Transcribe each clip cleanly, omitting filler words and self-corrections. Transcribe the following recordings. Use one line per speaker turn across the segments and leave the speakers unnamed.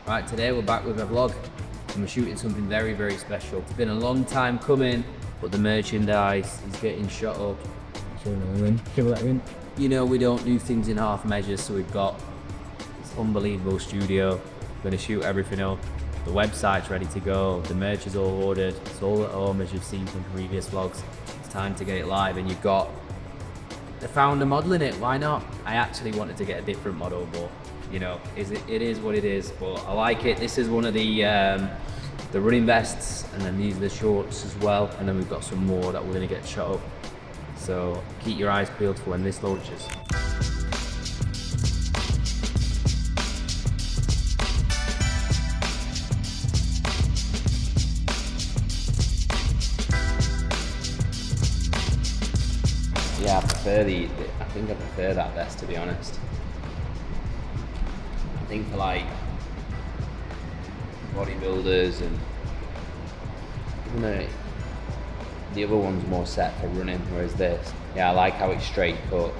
Right, today we're back with a vlog and we're shooting something very, very special. It's been a long time coming, but the merchandise is getting shot up. You know, we don't do things in half measures, so we've got this unbelievable studio. We're gonna shoot everything up. The website's ready to go. The merch is all ordered. It's all at home, as you've seen from previous vlogs. It's time to get it live, and you've got the founder model in it. Why not? I actually wanted to get a different model, but you know, it is what it is. But I like it. This is one of the running vests, and then these are the shorts as well. And then we've got some more that we're gonna get shot up. So keep your eyes peeled for when this launches. Yeah, I think I prefer that vest, to be honest. I think for like bodybuilders and even though the other one's more set for running, whereas this, yeah, I like how it's straight cut.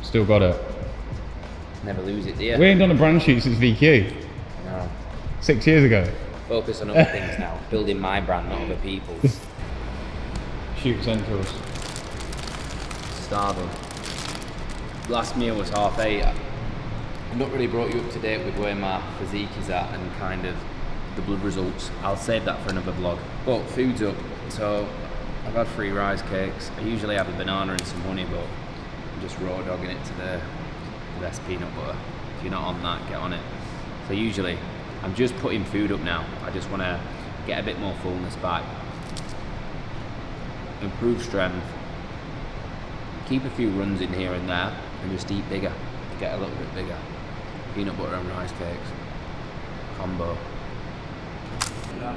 Still got it.
Never lose it, do you?
We ain't done a brand shoot since VQ.
No.
6 years ago.
Focus on other things now. Building my brand, not other people's.
Shoot essentials.
Starving. Last meal was 8:30. I've not really brought you up to date with where my physique is at and kind of the blood results. I'll save that for another vlog. But food's up, so I've had 3 rice cakes. I usually have a banana and some honey, but I'm just raw dogging it to the best peanut butter. If you're not on that, get on it. So usually, I'm just putting food up now. I just want to get a bit more fullness back. Improve strength. Keep a few runs in here and there, and just eat bigger. Get a little bit bigger. Peanut butter and rice cakes. Combo.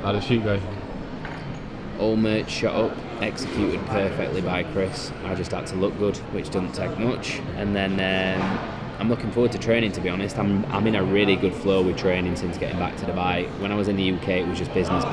How'd the shoot go?
All merch shot up, executed perfectly by Chris. I just had to look good, which doesn't take much. And then I'm looking forward to training, to be honest. I'm in a really good flow with training since getting back to Dubai. When I was in the UK, it was just business,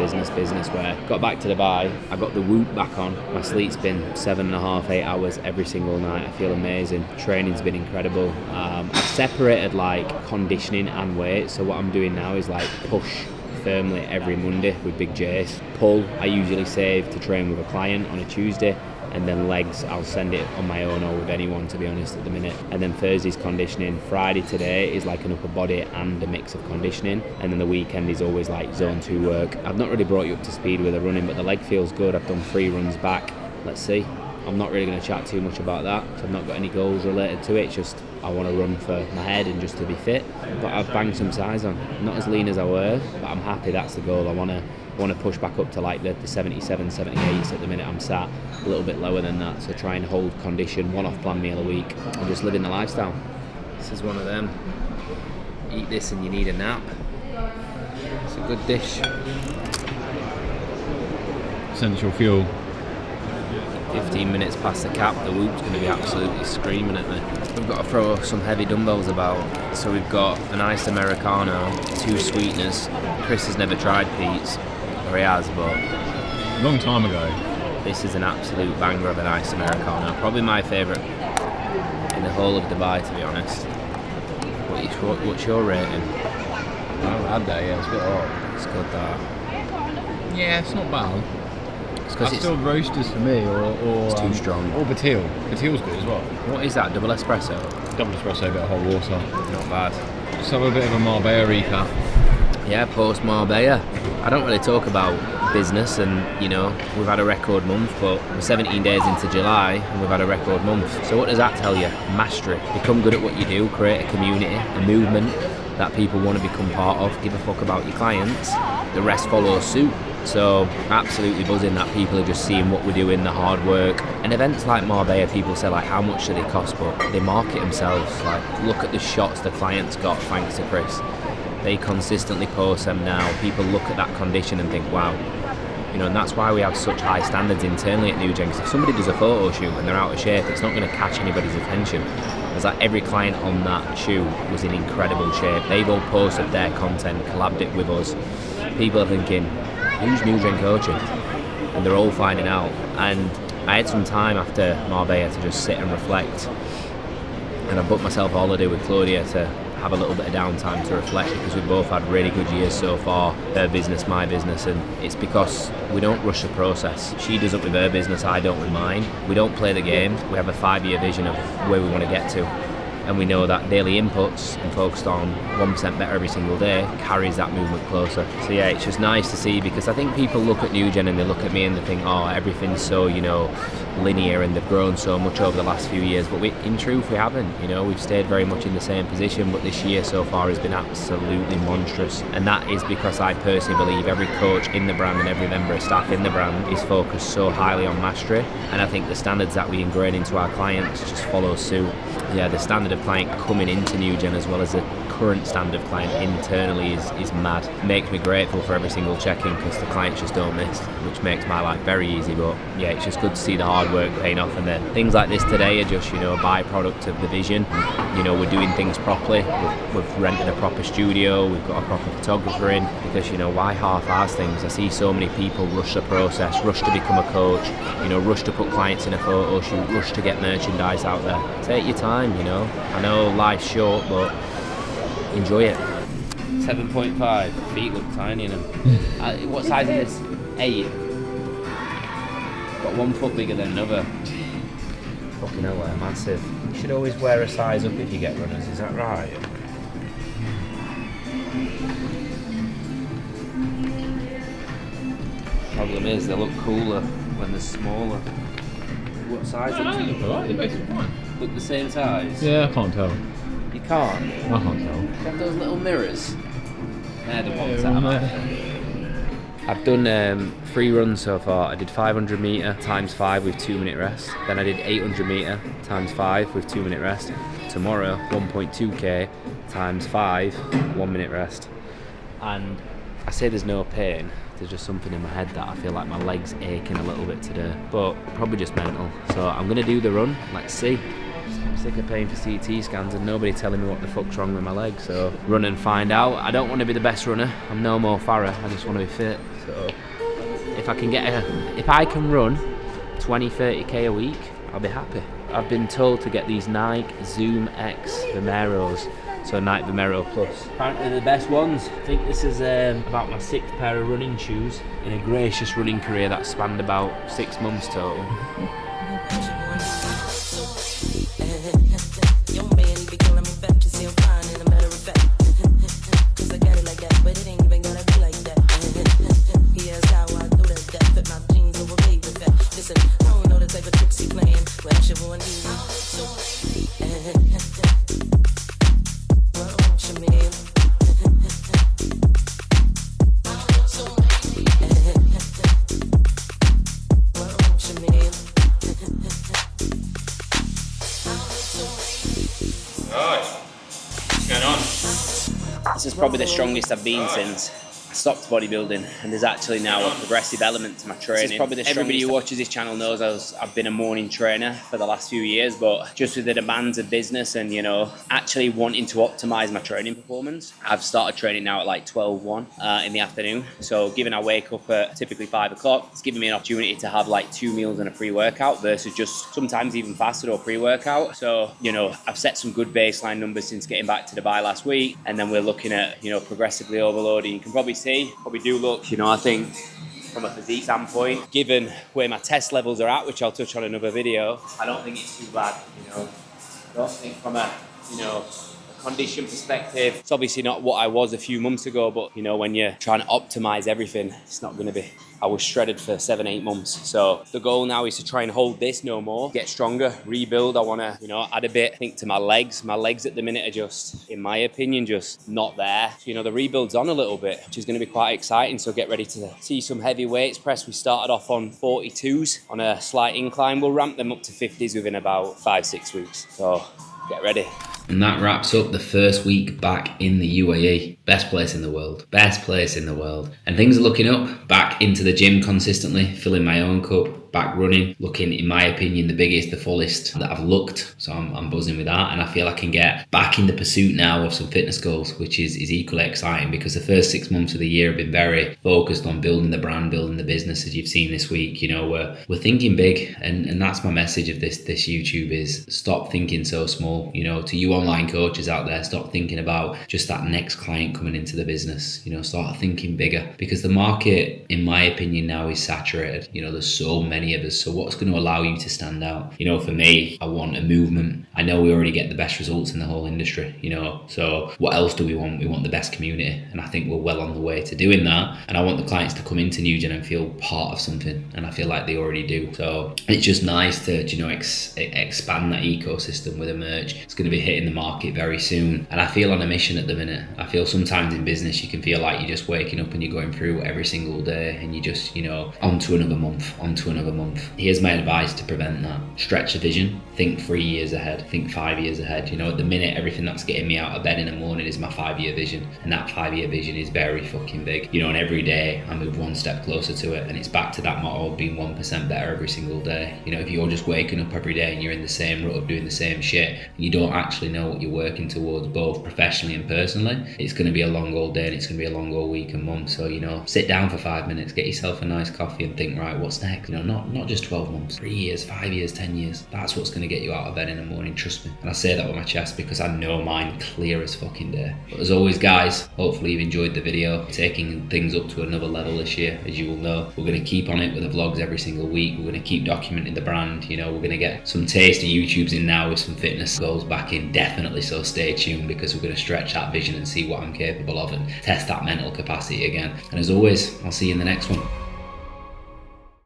where I got back to Dubai, I got the whoop back on. My sleep's been 7.5, 8 hours every single night. I feel amazing. Training's been incredible. I've separated like conditioning and weight. So what I'm doing now is like push firmly every Monday with Big Jace. Pull, I usually save to train with a client on a Tuesday. And then legs, I'll send it on my own or with anyone, to be honest, at the minute. And then Thursday's conditioning. Friday today is like an upper body and a mix of conditioning. And then the weekend is always like zone 2 work. I've not really brought you up to speed with the running, but the leg feels good. I've done 3 runs back. Let's see. I'm not really going to chat too much about that, so I've not got any goals related to it. It's just I want to run for my head and just to be fit. But I've banged some size on. Not as lean as I were, but I'm happy. That's the goal. I want to push back up to like the 77, 78s at the minute. I'm sat a little bit lower than that, so try and hold condition, 1 off-plan meal a week. I'm just living the lifestyle. This is one of them. Eat this and you need a nap. It's a good dish.
Essential fuel.
15 minutes past the cap, the whoop's going to be absolutely screaming at me. We've got to throw some heavy dumbbells about. So we've got an iced Americano, 2 sweeteners. Chris has never tried Pete's, or he has, but
Long time ago.
this is an absolute banger of an iced Americano. Probably my favourite in the whole of Dubai, to be honest. What's your rating?
I haven't had that yet, it's a bit hot.
It's good, that.
Yeah, it's not bad.
It's
That's still roasters for me, or
it's too strong.
Or Batil. Batil's good as well.
What is that, double espresso?
Double espresso, bit of hot water.
Not bad.
Let's have a bit of a Marbella recap.
Yeah, post Marbella. I don't really talk about business, and you know, we've had a record month, but we're 17 days into July and we've had a record month. So what does that tell you? Mastery. Become good at what you do, create a community, a movement that people want to become part of, give a fuck about your clients. The rest follows suit. So absolutely buzzing that people are just seeing what we're doing, the hard work. And events like Marbella, people say like, how much do they cost? But they market themselves. Like, look at the shots the clients got thanks to Chris. They consistently post them now. People look at that condition and think, wow. You know, and that's why we have such high standards internally at NewGen. Because if somebody does a photo shoot and they're out of shape, it's not going to catch anybody's attention. It's like every client on that shoot was in incredible shape. They've all posted their content, collabed it with us. People are thinking, who's NewGen coaching? And they're all finding out. And I had some time after Marbella to just sit and reflect. And I booked myself a holiday with Claudia to have a little bit of downtime to reflect, because we've both had really good years so far, her business, my business, and it's because we don't rush the process. She does it with her business, I don't with mine. We don't play the game. We have a 5-year vision of where we want to get to. And we know that daily inputs and focused on 1% better every single day carries that movement closer. So yeah, it's just nice to see, because I think people look at NewGen and they look at me and they think, oh, everything's so, linear, and they've grown so much over the last few years. But in truth, we haven't. We've stayed very much in the same position, but this year so far has been absolutely monstrous. And that is because I personally believe every coach in the brand and every member of staff in the brand is focused so highly on mastery. And I think the standards that we ingrain into our clients just follow suit. Yeah, the standard of client coming into NewGen as well as the current standard of client internally is mad. It makes me grateful for every single check-in, because the clients just don't miss, which makes my life very easy. But yeah, it's just good to see the hard work paying off, and then things like this today are just a byproduct of the vision. We're doing things properly. We've rented a proper studio, we've got a proper photographer in, because why half-arse things? I see so many people rush the process, rush to become a coach, rush to put clients in a photo shoot, rush to get merchandise out there. Take your time. I know life's short, but enjoy it. 7.5, feet look tiny in them. What size is this? 8. Got 1 foot bigger than another. Fucking hell, they're massive. You should always wear a size up if you get runners, is that right? Problem is, they look cooler when they're smaller. What size are they? Look the same size?
Yeah, I can't tell.
You can't?
I can't tell.
You have those little mirrors. They're the ones that I'm after. I've done 3 runs so far. I did 500 metre times 5 with 2-minute rest. Then I did 800 metre times 5 with 2-minute rest. Tomorrow, 1.2k times 5, 1-minute rest. And I say there's no pain. There's just something in my head that I feel like my leg's aching a little bit today, but probably just mental. So I'm gonna do the run. Let's see. I'm sick of paying for CT scans and nobody telling me what the fuck's wrong with my leg. So run and find out. I don't want to be the best runner. I'm no Mo Farah. I just want to be fit. So if I can run 20, 30k a week, I'll be happy. I've been told to get these Nike Zoom X Vomeros. So Nike Vomero Plus. Apparently the best ones. I think this is about my 6th pair of running shoes in a gracious running career that spanned about 6 months total. This is probably the strongest I've been since I stopped bodybuilding, and there's actually now a progressive element to my training. This is probably the Everybody who watches this channel knows I've been a morning trainer for the last few years, but just with the demands of business and actually wanting to optimize my training performance, I've started training now at like 12:1 in the afternoon. So given I wake up at typically 5 o'clock, it's giving me an opportunity to have like 2 meals and a pre-workout versus just sometimes even fasted or pre-workout. So I've set some good baseline numbers since getting back to Dubai last week, and then we're looking at progressively overloading. You can probably do look, I think from a physique standpoint, given where my test levels are at, which I'll touch on in another video, I don't think it's too bad, I don't think from a condition perspective, it's obviously not what I was a few months ago, but when you're trying to optimize everything, it's not going to be. I was shredded for 7-8 months. So the goal now is to try and hold this no more, get stronger, rebuild. I want to, add a bit, I think, to my legs. My legs at the minute are just, in my opinion, just not there. So, the rebuild's on a little bit, which is going to be quite exciting. So get ready to see some heavy weights press. We started off on 42s on a slight incline. We'll ramp them up to 50s within about 5-6 weeks. So get ready. And that wraps up the first week back in the UAE. Best place in the world. Best place in the world. And things are looking up. Back into the gym consistently, filling my own cup. back running, looking, in my opinion, the biggest, the fullest that I've looked. So I'm buzzing with that, and I feel I can get back in the pursuit now of some fitness goals, which is equally exciting, because the first 6 months of the year have been very focused on building the brand, building the business, as you've seen this week. You know, we're thinking big, and that's my message of this YouTube is stop thinking so small. You know, to you online coaches out there, stop thinking about just that next client coming into the business. You know, start thinking bigger, because the market, in my opinion, now is saturated. You know, there's so many of us. So what's going to allow you to stand out? You know, for me, I want a movement. I know we already get the best results in the whole industry, you know, so what else do we want? We want the best community, and I think we're well on the way to doing that. And I want the clients to come into NewGen and feel part of something, and I feel like they already do. So it's just nice to, you know, expand that ecosystem with a merch. It's going to be hitting the market very soon, and I feel on a mission at the minute. I feel sometimes in business you can feel like you're just waking up and you're going through every single day, and you just, you know, on to another month. Here's my advice to prevent that. Stretch the vision. Think 3 years ahead. Think 5 years ahead. You know, at the minute, everything that's getting me out of bed in the morning is my 5-year vision, and that 5-year vision is very fucking big. You know, and every day I move one step closer to it, and it's back to that motto of being 1% better every single day. You know, if you're just waking up every day and you're in the same rut of doing the same shit, and you don't actually know what you're working towards, both professionally and personally, it's going to be a long old day, and it's going to be a long old week and month. So, you know, sit down for 5 minutes, get yourself a nice coffee, and think, right, what's next? You know, not just 12 months, 3 years, 5 years, 10 years. That's what's going to get you out of bed in the morning, trust me. And I say that with my chest because I know mine clear as fucking day. But as always, guys, hopefully you've enjoyed the video. Taking things up to another level this year, as you will know. We're going to keep on it with the vlogs every single week. We're going to keep documenting the brand. You know, we're going to get some tasty YouTubes in now with some fitness goals back in, definitely. So stay tuned, because we're going to stretch that vision and see what I'm capable of and test that mental capacity again. And as always, I'll see you in the next one.